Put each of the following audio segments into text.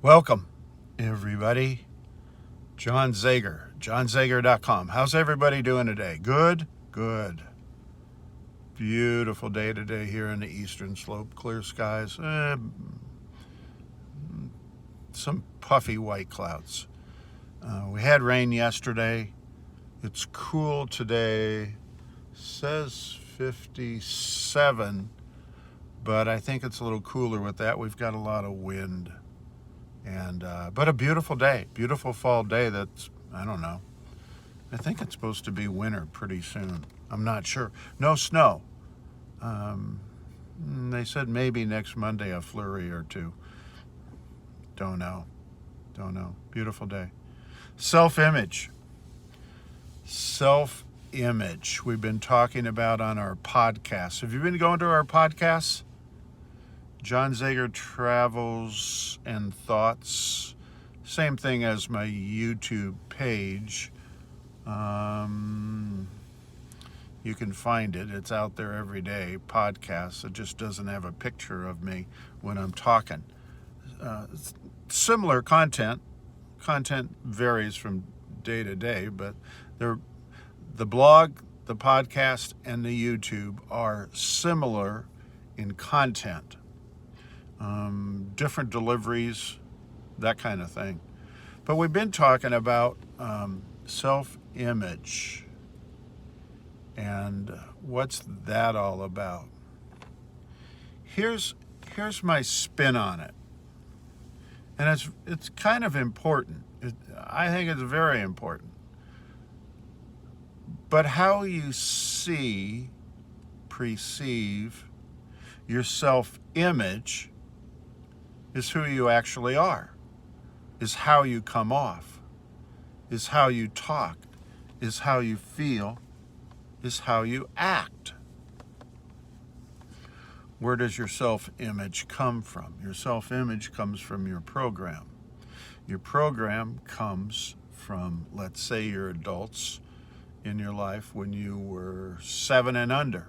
Welcome, everybody. John Zager, johnzager.com. How's everybody doing today? Good? Good. Beautiful day today here in the eastern slope. Clear skies. Some puffy white clouds. We had rain yesterday. It's cool today. Says 57, but I think it's a little cooler with that. We've got a lot of wind. But a beautiful day, beautiful fall day. I don't know. I think it's supposed to be winter pretty soon. I'm not sure. No snow. They said maybe next Monday a flurry or two. Don't know. Beautiful day. Self-image. Self-image. We've been talking about on our podcasts. Have you been going to our podcasts? John Zager Travels and Thoughts. Same thing as my YouTube page. You can find it. It's out there every day. Podcasts. It just doesn't have a picture of me when I'm talking. Similar content. Content varies from day to day, but the blog, the podcast, and the YouTube are similar in content. Different deliveries, that kind of thing. But we've been talking about self-image and what's that all about. Here's my spin on it, and it's kind of important. I think it's very important. But how you perceive your self-image is who you actually are, is how you come off, is how you talk, is how you feel, is how you act. Where does your self-image come from? Your self-image comes from your program. Your program comes from, let's say, your adults in your life when you were 7 and under,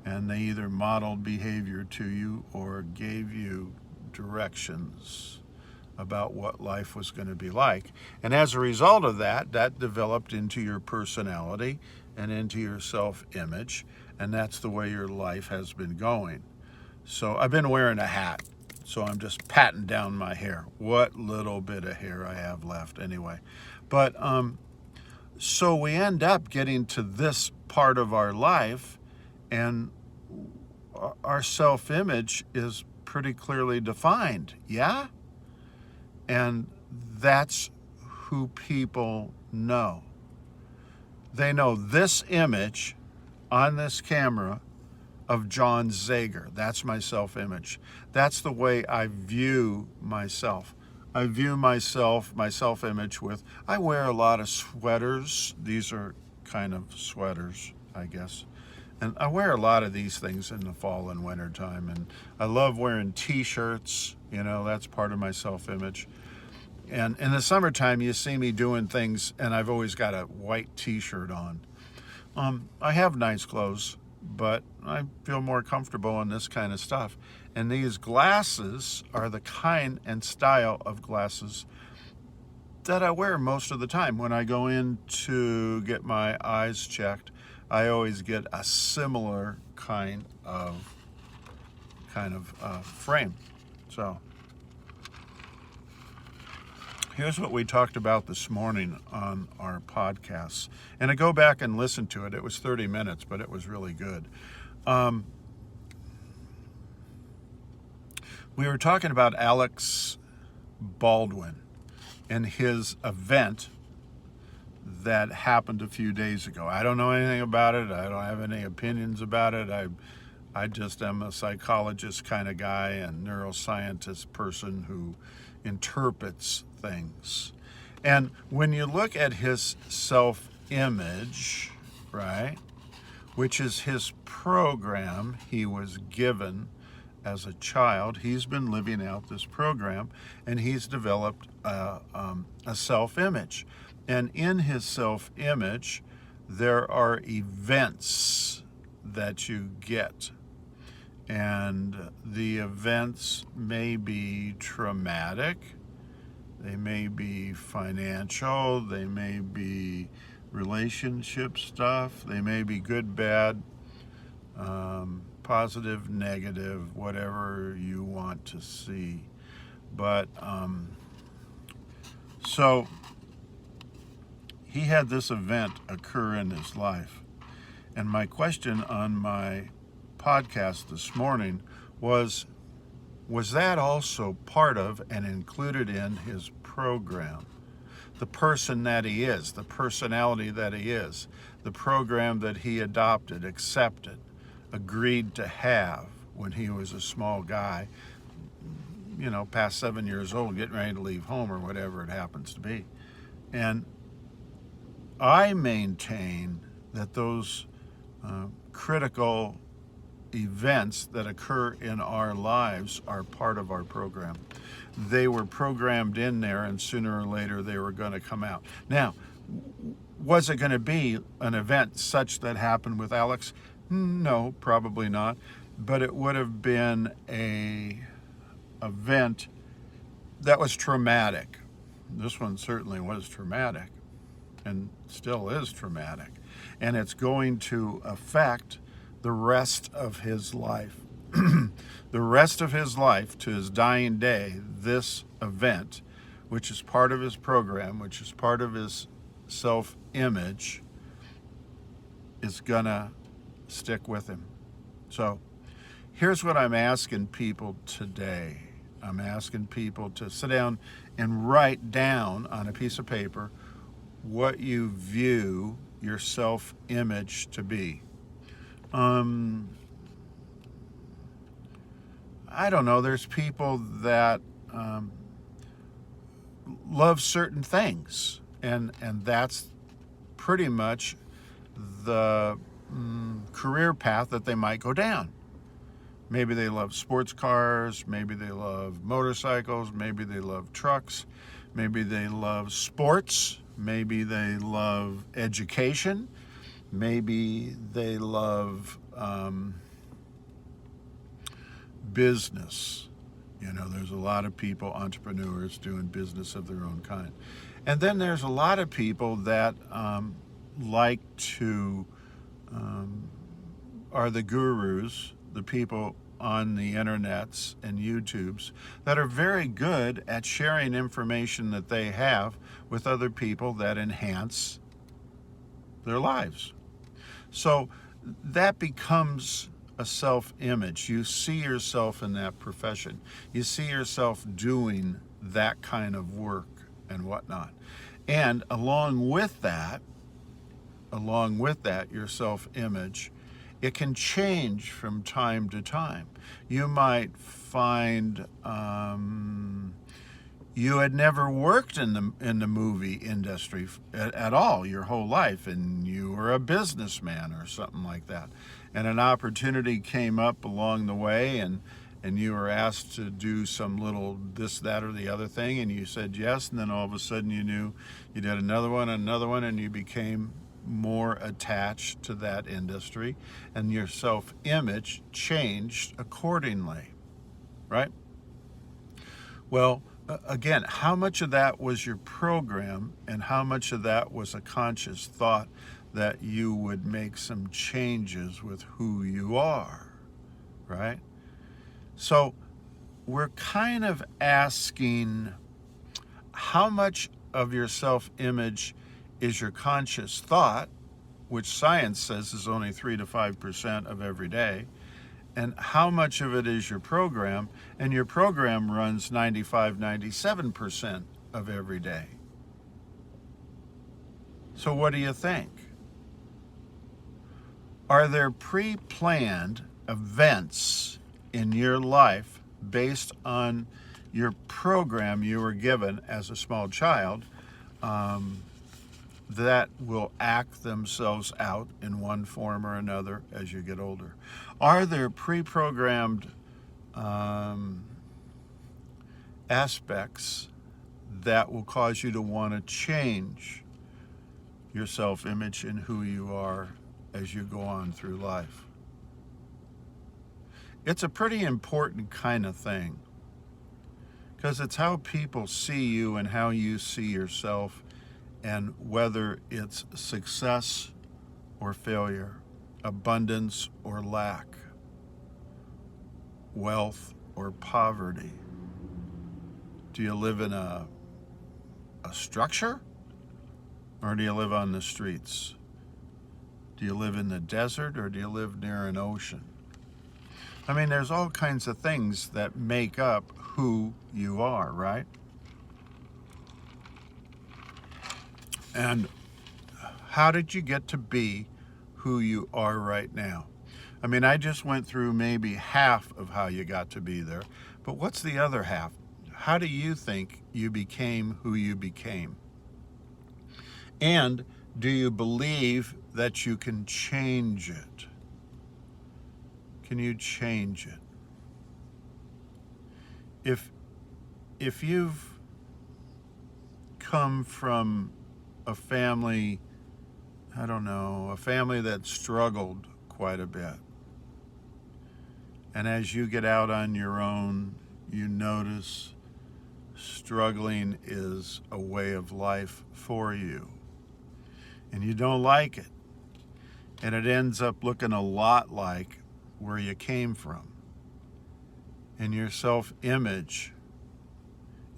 and they either modeled behavior to you or gave you directions about what life was going to be like. And as a result of that developed into your personality and into your self-image, and that's the way your life has been going. So I've been wearing a hat, so I'm just patting down my hair. What little bit of hair I have left anyway. But so we end up getting to this part of our life, and our self-image is pretty clearly defined, yeah? And that's who people know. They know this image on this camera of John Zager. That's my self-image. That's the way I view myself. I view my self-image with, I wear a lot of sweaters. These are kind of sweaters, I guess. And I wear a lot of these things in the fall and winter time. And I love wearing t-shirts. That's part of my self-image. And in the summertime, you see me doing things, and I've always got a white t-shirt on. I have nice clothes, but I feel more comfortable in this kind of stuff. And these glasses are the kind and style of glasses that I wear most of the time. When I go in to get my eyes checked, I always get a similar kind of frame. So here's what we talked about this morning on our podcasts. And I go back and listen to it. It was 30 minutes, but it was really good. We were talking about Alex Baldwin and his event that happened a few days ago. I don't know anything about it. I don't have any opinions about it. I just am a psychologist kind of guy and neuroscientist person who interprets things. And when you look at his self-image, right, which is his program he was given as a child, he's been living out this program, and he's developed a self-image. And in his self-image, there are events that you get. And the events may be traumatic, they may be financial, they may be relationship stuff, they may be good, bad, positive, negative, whatever you want to see. But so he had this event occur in his life. And my question on my podcast this morning was that also part of and included in his program? The person that he is, the personality that he is, the program that he adopted, accepted, agreed to have when he was a small guy, past 7 years old, getting ready to leave home or whatever it happens to be. And I maintain that those critical events that occur in our lives are part of our program. They were programmed in there, and sooner or later they were going to come out. Now, was it going to be an event such that happened with Alex? No, probably not. But it would have been a event that was traumatic. This one certainly was traumatic and still is traumatic. And it's going to affect the rest of his life. The rest of his life, to his dying day, this event, which is part of his program, which is part of his self-image, is gonna stick with him. So here's what I'm asking people today. I'm asking people to sit down and write down on a piece of paper what you view your self-image to be. I don't know, there's people that love certain things, and that's pretty much the career path that they might go down. Maybe they love sports cars, maybe they love motorcycles, maybe they love trucks, maybe they love sports, maybe they love education, maybe they love business. There's a lot of people, entrepreneurs, doing business of their own kind. And then there's a lot of people that like to, are the gurus, the people on the internets and YouTubes that are very good at sharing information that they have with other people that enhance their lives. So that becomes a self-image. You see yourself in that profession. You see yourself doing that kind of work and whatnot. And along with that, your self-image, it can change from time to time. You might find you had never worked in the movie industry at all your whole life, and you were a businessman or something like that. And an opportunity came up along the way, and you were asked to do some little this, that, or the other thing, and you said yes, and then all of a sudden you knew you did another one, and you became more attached to that industry, and your self-image changed accordingly, right? Well, again, how much of that was your program, and how much of that was a conscious thought that you would make some changes with who you are, right? So we're kind of asking, how much of your self-image is your conscious thought, which science says is only 3 to 5% of every day, and how much of it is your program? And your program runs 95, 97% of every day. So what do you think? Are there pre-planned events in your life based on your program you were given as a small child that will act themselves out in one form or another as you get older? Are there pre-programmed aspects that will cause you to want to change your self-image and who you are as you go on through life? It's a pretty important kind of thing, because it's how people see you and how you see yourself, and whether it's success or failure, abundance or lack, wealth or poverty. Do you live in a structure, or do you live on the streets? Do you live in the desert, or do you live near an ocean? I mean, there's all kinds of things that make up who you are, right? And how did you get to be who you are right now? I mean, I just went through maybe half of how you got to be there, but what's the other half? How do you think you became who you became? And do you believe that you can change it? Can you change it? If you've come from a family, I don't know, a family that struggled quite a bit, and as you get out on your own, you notice struggling is a way of life for you, and you don't like it, and it ends up looking a lot like where you came from, and your self-image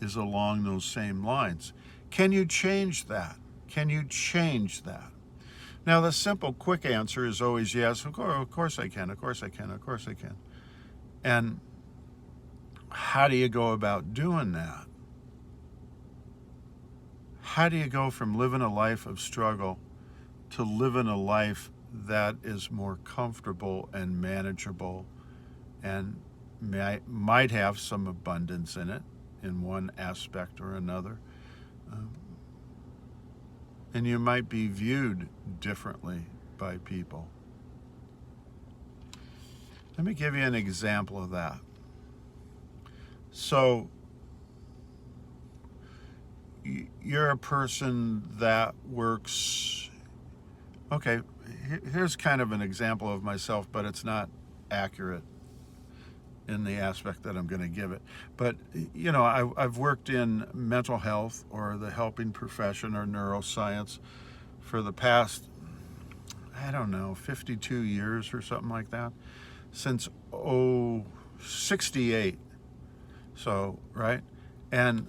is along those same lines. Can you change that? Can you change that? Now, the simple, quick answer is always yes. Of course I can. Of course I can. Of course I can. And how do you go about doing that? How do you go from living a life of struggle to living a life that is more comfortable and manageable, and might have some abundance in it in one aspect or another? And you might be viewed differently by people. Let me give you an example of that. So, you're a person that works, okay, here's kind of an example of myself, but it's not accurate in the aspect that I'm going to give it. But, you know, I've worked in mental health or the helping profession or neuroscience for the past, I don't know, 52 years or something like that, since 68. So, right? And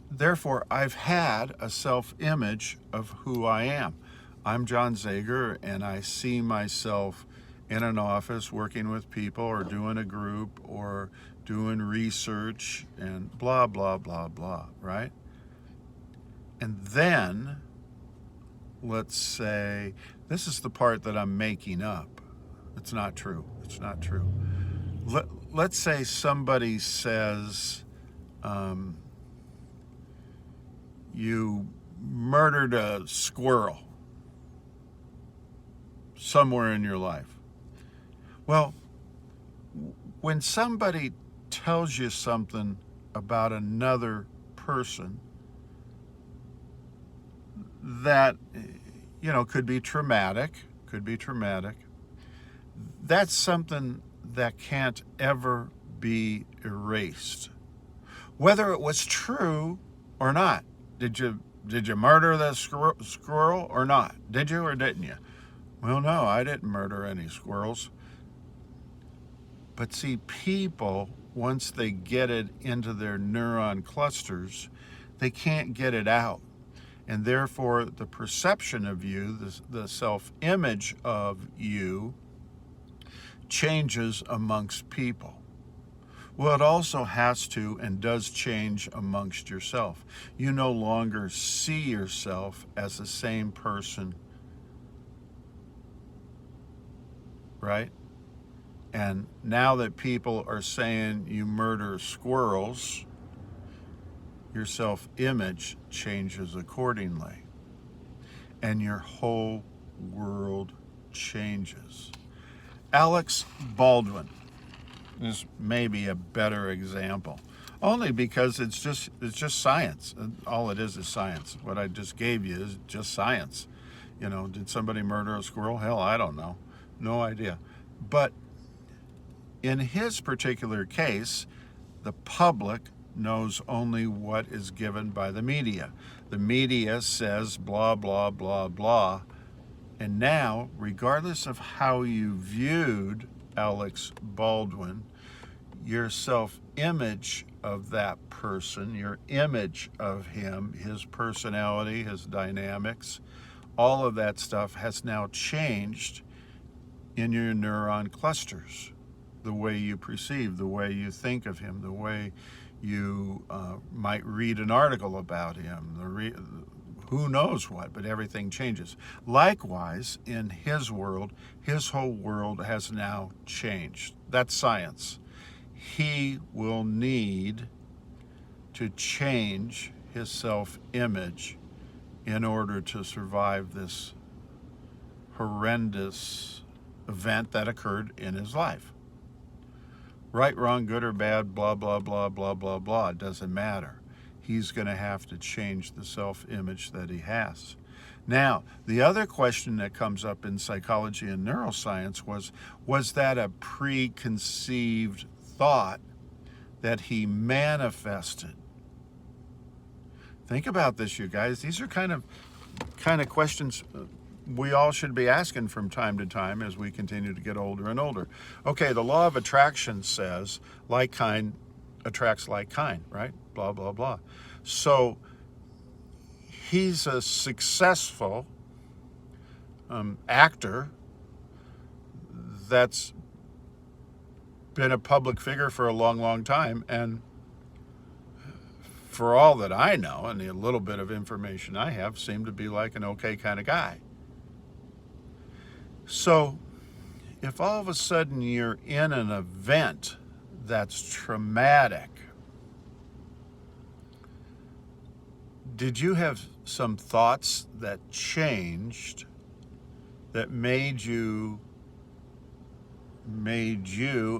therefore, I've had a self-image of who I am. I'm John Zager, and I see myself in an office working with people or doing a group or doing research and blah, blah, blah, blah, right? And then, let's say, this is the part that I'm making up. It's not true. It's not true. Let's say somebody says, you murdered a squirrel somewhere in your life. Well, when somebody tells you something about another person that, you know, could be traumatic, that's something that can't ever be erased, whether it was true or not. Did you murder the squirrel or not? Did you or didn't you? Well, no, I didn't murder any squirrels. But see, people, once they get it into their neuron clusters, they can't get it out. And therefore, the perception of you, the self-image of you, changes amongst people. Well, it also has to and does change amongst yourself. You no longer see yourself as the same person, right? And now that people are saying you murder squirrels, your self-image changes accordingly. And your whole world changes. Alex Baldwin is maybe a better example, only because it's just science. All it is science. What I just gave you is just science. You know, did somebody murder a squirrel? Hell, I don't know. No idea. But In his particular case, the public knows only what is given by the media. The media says blah, blah, blah, blah. And now, regardless of how you viewed Alex Baldwin, your self-image of that person, your image of him, his personality, his dynamics, all of that stuff has now changed in your neuron clusters. The way you perceive, the way you think of him, the way you might read an article about him, who knows what, but everything changes. Likewise, in his world, his whole world has now changed. That's science. He will need to change his self-image in order to survive this horrendous event that occurred in his life. Right, wrong, good or bad, blah, blah, blah, blah, blah, blah, it doesn't matter. He's going to have to change the self-image that he has. Now, the other question that comes up in psychology and neuroscience was that a preconceived thought that he manifested? Think about this, you guys. These are kind of questions we all should be asking from time to time as we continue to get older and older. Okay, the law of attraction says like kind attracts like kind, right? Blah, blah, blah. So he's a successful actor that's been a public figure for a long, long time, and for all that I know and the little bit of information I have, seemed to be like an okay kind of guy. So if all of a sudden you're in an event that's traumatic, did you have some thoughts that changed that made you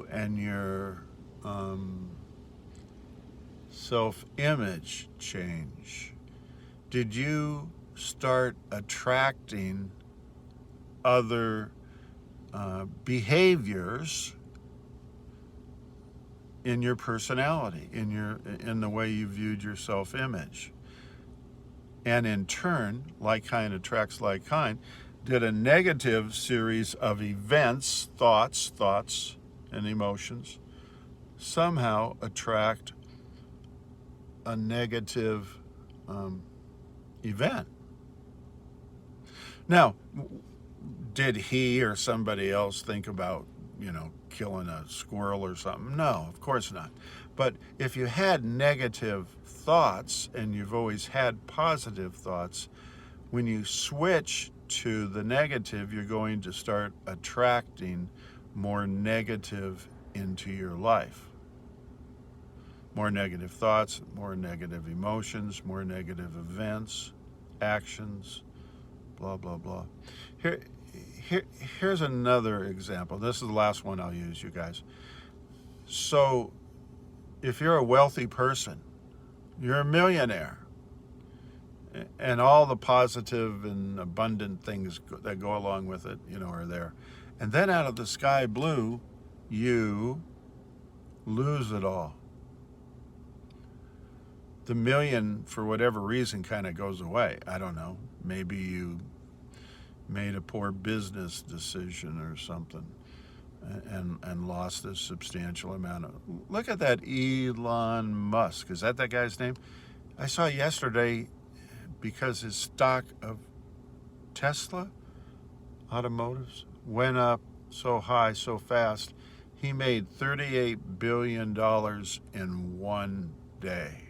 and your self-image change? Did you start attracting other behaviors in your personality, in the way you viewed your self-image? And in turn, like kind attracts like kind, did a negative series of events, thoughts, and emotions somehow attract a negative event? Now, did he or somebody else think about, killing a squirrel or something? No, of course not. But if you had negative thoughts and you've always had positive thoughts, when you switch to the negative, you're going to start attracting more negative into your life. More negative thoughts, more negative emotions, more negative events, actions, blah, blah, blah. Here's another example. This is the last one I'll use, you guys. So if you're a wealthy person, you're a millionaire, and all the positive and abundant things that go along with it, are there. And then out of the sky blue, you lose it all. The million, for whatever reason, kind of goes away. I don't know. Maybe you made a poor business decision or something and lost a substantial amount of... Look at that Elon Musk. Is that guy's name? I saw yesterday, because his stock of Tesla automotives went up so high, so fast, he made $38 billion in one day.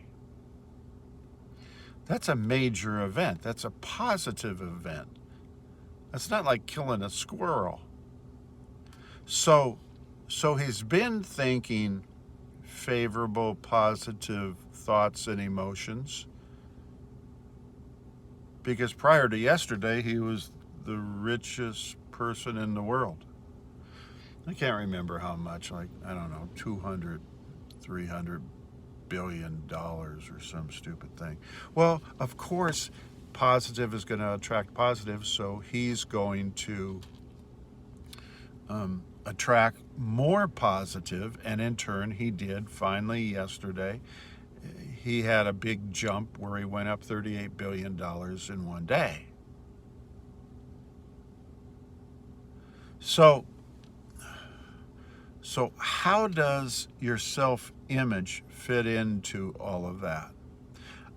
That's a major event. That's a positive event. That's not like killing a squirrel. So he's been thinking favorable, positive thoughts and emotions, because prior to yesterday, he was the richest person in the world. I can't remember how much, like, I don't know, 200, 300 billion dollars or some stupid thing. Well, of course, positive is going to attract positive, so he's going to attract more positive, and in turn he did. Finally, yesterday, he had a big jump where he went up $38 billion in one day. So how does your self-image fit into all of that?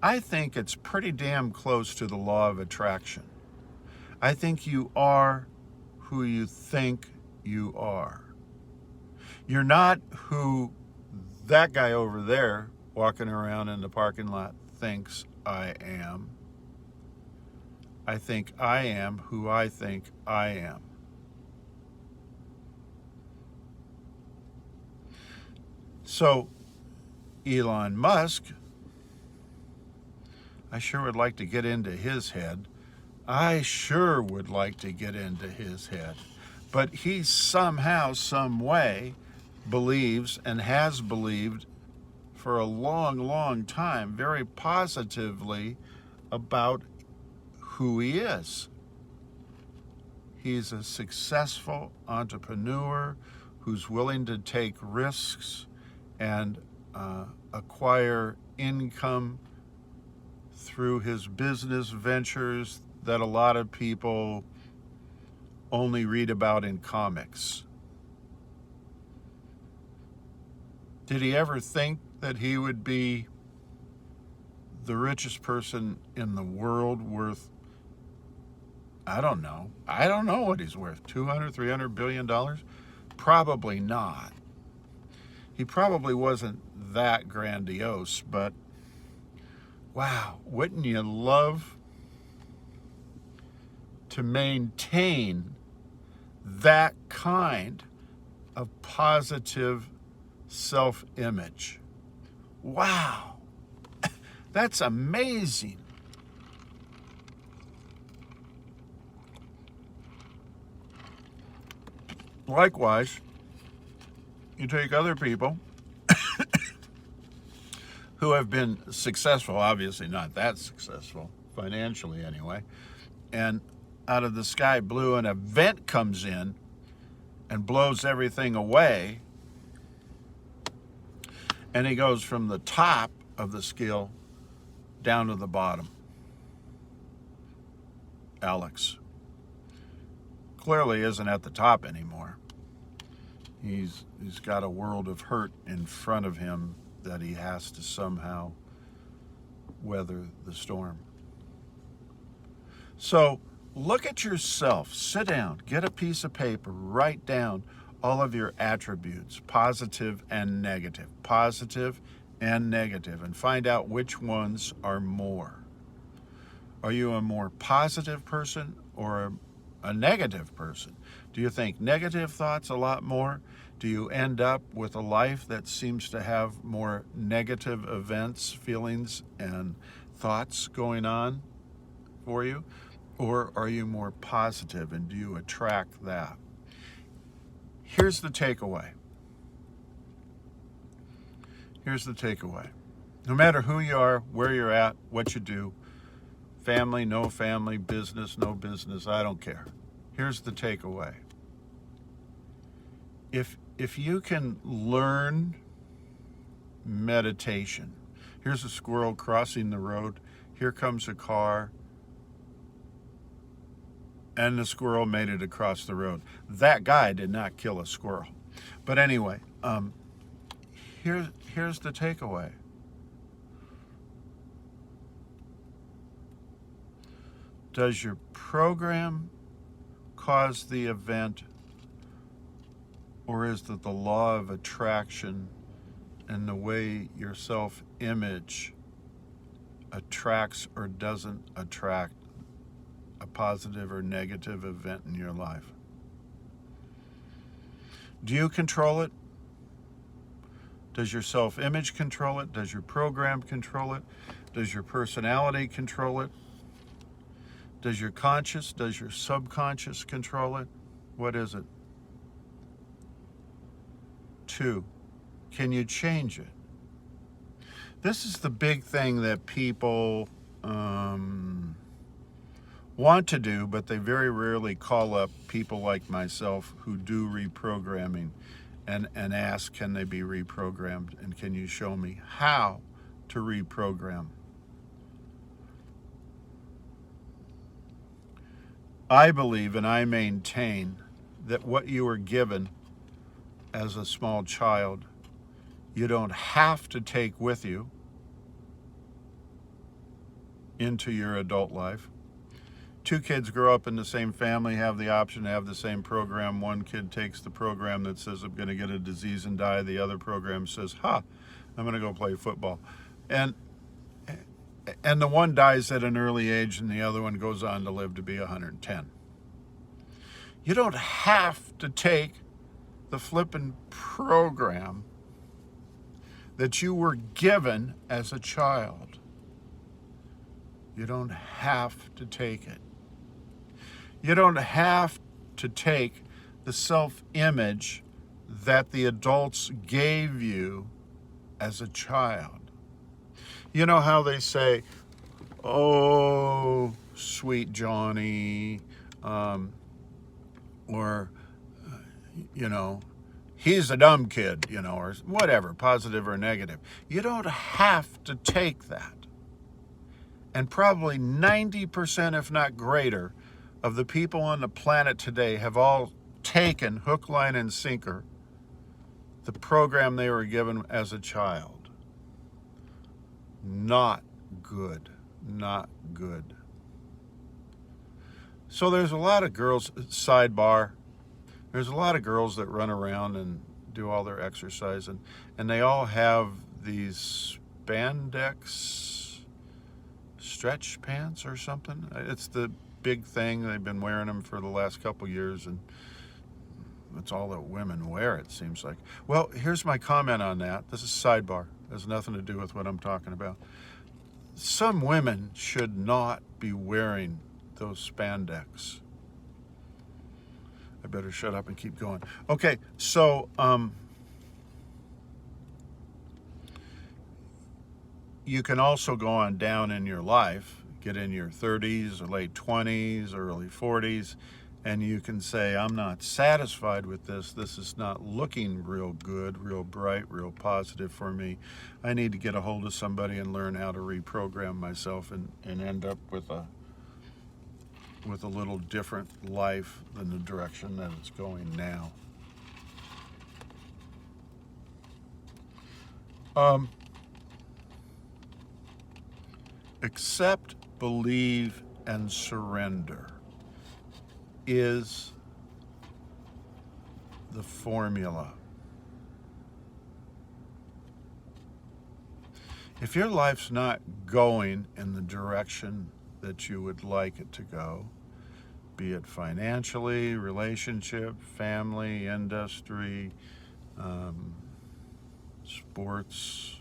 I think it's pretty damn close to the law of attraction. I think you are who you think you are. You're not who that guy over there walking around in the parking lot thinks I am. I think I am who I think I am. So, Elon Musk, I sure would like to get into his head. I sure would like to get into his head. But he somehow, some way, believes and has believed for a long, long time very positively about who he is. He's a successful entrepreneur who's willing to take risks and acquire income through his business ventures that a lot of people only read about in comics. Did he ever think that he would be the richest person in the world, worth, I don't know what he's worth, $200-300 billion? Probably not. He probably wasn't that grandiose, but wow, wouldn't you love to maintain that kind of positive self-image? Wow, that's amazing. Likewise, you take other people who have been successful, obviously not that successful, financially anyway, and out of the sky blue an event comes in and blows everything away, and he goes from the top of the scale down to the bottom. Alex clearly isn't at the top anymore. He's got a world of hurt in front of him that he has to somehow weather the storm. So look at yourself, sit down, get a piece of paper, write down all of your attributes, positive and negative, and find out which ones are more. Are you a more positive person or a negative person? Do you think negative thoughts a lot more? Do you end up with a life that seems to have more negative events, feelings, and thoughts going on for you? Or are you more positive, and do you attract that? Here's the takeaway. No matter who you are, where you're at, what you do, family, no family, business, no business, I don't care. Here's the takeaway. If you can learn meditation, here's a squirrel crossing the road, here comes a car, and the squirrel made it across the road. That guy did not kill a squirrel. But anyway, here's the takeaway. Does your program cause the event, or is it the law of attraction and the way your self-image attracts or doesn't attract a positive or negative event in your life? Do you control it? Does your self-image control it? Does your program control it? Does your personality control it? Does your conscious, does your subconscious control it? What is it? 2, can you change it? This is the big thing that people want want to do, but they very rarely call up people like myself who do reprogramming and ask, can they be reprogrammed, and can you show me how to reprogram? I believe and I maintain that what you were given as a small child, you don't have to take with you into your adult life. Two kids grow up in the same family, have the option to have the same program. One kid takes the program that says, I'm going to get a disease and die. The other program says, I'm going to go play football. And the one dies at an early age and the other one goes on to live to be 110. You don't have to take the flippin' program that you were given as a child. You don't have to take it. You don't have to take the self-image that the adults gave you as a child. You know how they say, oh, sweet Johnny, or, he's a dumb kid, or whatever, positive or negative. You don't have to take that. And probably 90%, if not greater, of the people on the planet today have all taken hook, line, and sinker the program they were given as a child. Not good. Not good. So there's a lot of girls, sidebar, there's a lot of girls that run around and do all their exercise, and they all have these spandex stretch pants or something. It's the big thing. They've been wearing them for the last couple years, and that's all that women wear, it seems like. Well, here's my comment on that. This is sidebar. It has nothing to do with what I'm talking about. Some women should not be wearing those spandex. I better shut up and keep going. Okay, so you can also go on down in your life, get in your 30s or late 20s, early 40s, and you can say, I'm not satisfied with this. This is not looking real good, real bright, real positive for me. I need to get a hold of somebody and learn how to reprogram myself and end up with a little different life than the direction that it's going now. Accept, believe, and surrender is the formula. If your life's not going in the direction that you would like it to go, be it financially, relationship, family, industry, sports,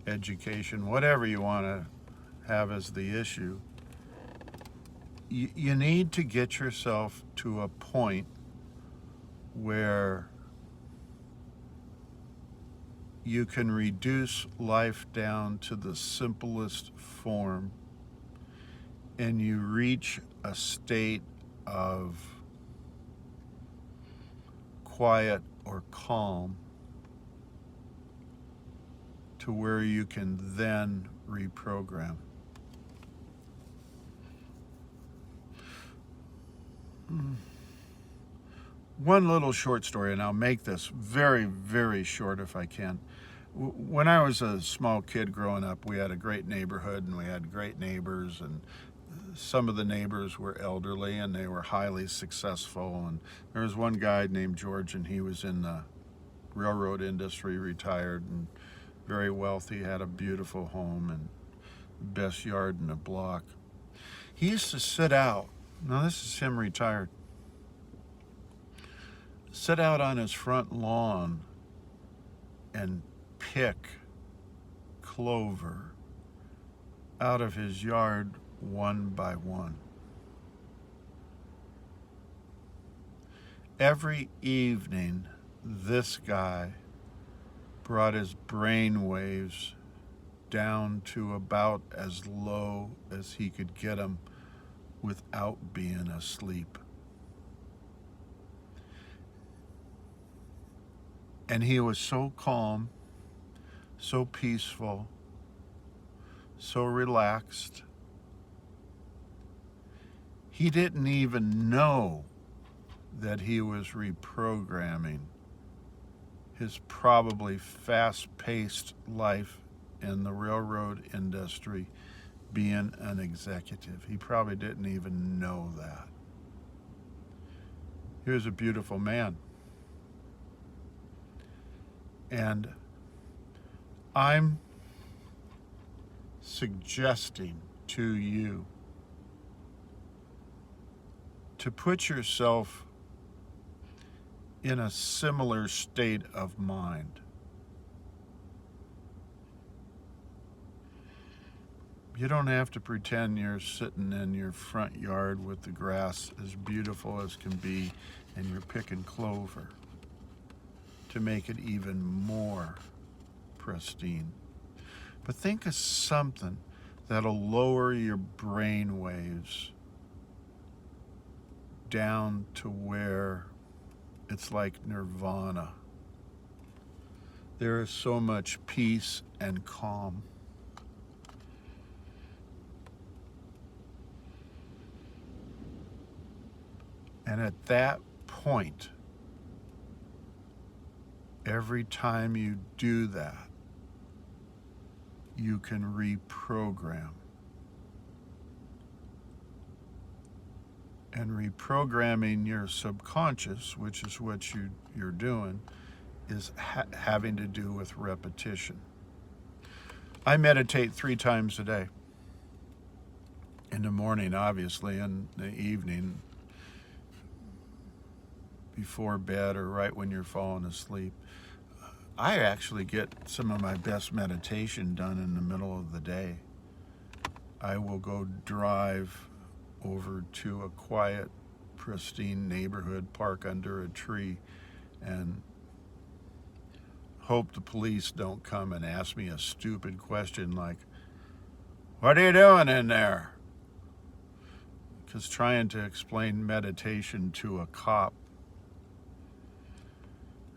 education, whatever you want to have as the issue, you need to get yourself to a point where you can reduce life down to the simplest form and you reach a state of quiet or calm to where you can then reprogram. One little short story, and I'll make this very, very short if I can. When I was a small kid growing up, we had a great neighborhood and we had great neighbors, and some of the neighbors were elderly and they were highly successful. And there was one guy named George, and he was in the railroad industry, retired and very wealthy, had a beautiful home and best yard in the block. He used to sit out, now this is him retired, sit out on his front lawn and pick clover out of his yard one by one. Every evening, this guy brought his brain waves down to about as low as he could get them without being asleep. And he was so calm, so peaceful, so relaxed. He didn't even know that he was reprogramming his probably fast-paced life in the railroad industry, being an executive. He probably didn't even know that. He was a beautiful man. And I'm suggesting to you to put yourself in a similar state of mind. You don't have to pretend you're sitting in your front yard with the grass as beautiful as can be and you're picking clover to make it even more pristine. But think of something that'll lower your brain waves down to where it's like nirvana. There is so much peace and calm. And at that point, every time you do that, you can reprogram. And reprogramming your subconscious, which is what you're doing, is having to do with repetition. I meditate 3 times a day. In the morning, obviously, and the evening, before bed or right when you're falling asleep. I actually get some of my best meditation done in the middle of the day. I will go drive over to a quiet, pristine neighborhood, park under a tree, and hope the police don't come and ask me a stupid question like, "What are you doing in there?" Because trying to explain meditation to a cop,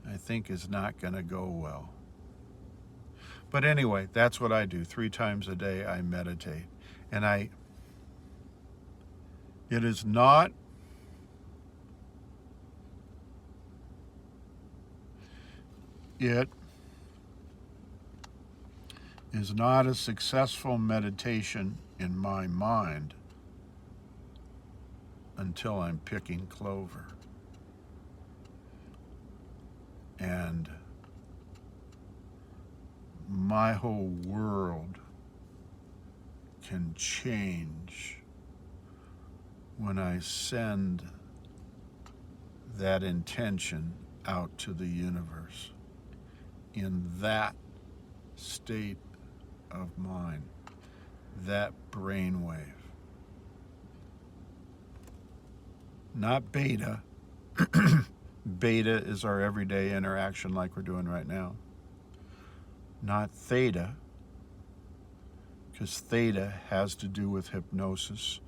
I think, is not going to go well. But anyway, that's what I do. 3 times a day I meditate. And it is not a successful meditation in my mind until I'm picking clover. And my whole world can change when I send that intention out to the universe in that state of mind, that brainwave. Not beta. Beta is our everyday interaction like we're doing right now. Not theta, because theta has to do with hypnosis,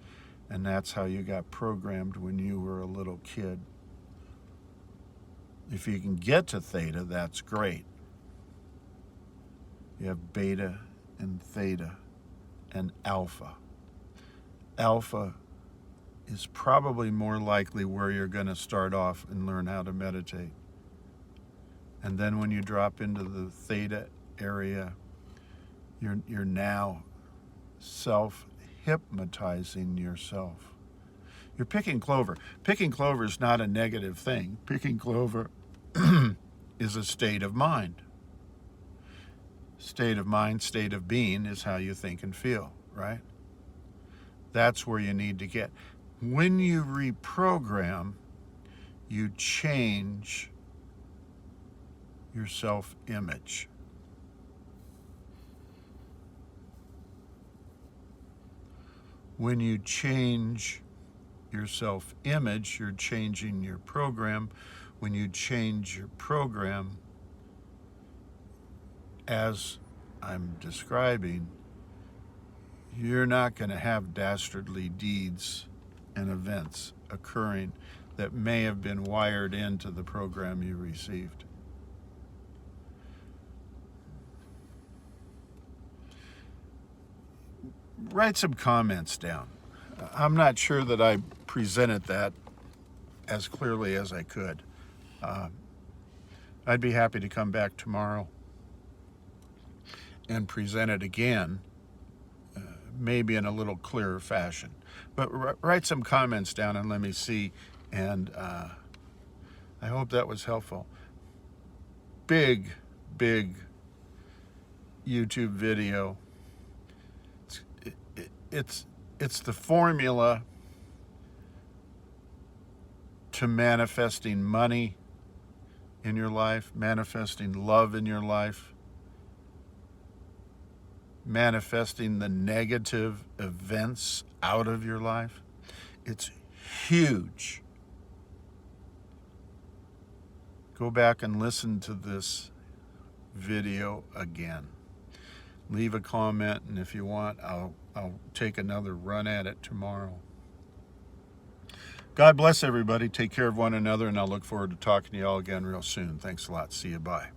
and that's how you got programmed when you were a little kid. If you can get to theta, that's great. You have beta and theta and alpha. Alpha is probably more likely where you're going to start off and learn how to meditate. And then when you drop into the theta area, you're now self-hypnotizing yourself. You're picking clover. Picking clover is not a negative thing. Picking clover is a state of mind. State of mind, state of being is how you think and feel, right? That's where you need to get. When you reprogram, you change your self-image. When you change your self-image, you're changing your program. When you change your program, as I'm describing, you're not going to have dastardly deeds and events occurring that may have been wired into the program you received. Write some comments down. I'm not sure that I presented that as clearly as I could. I'd be happy to come back tomorrow and present it again, maybe in a little clearer fashion. But write some comments down and let me see, and I hope that was helpful. Big YouTube video. It's the formula to manifesting money in your life, manifesting love in your life, manifesting the negative events out of your life. It's huge. Go back and listen to this video again. Leave a comment, and if you want, I'll take another run at it tomorrow. God bless everybody. Take care of one another, and I'll look forward to talking to you all again real soon. Thanks a lot. See you. Bye.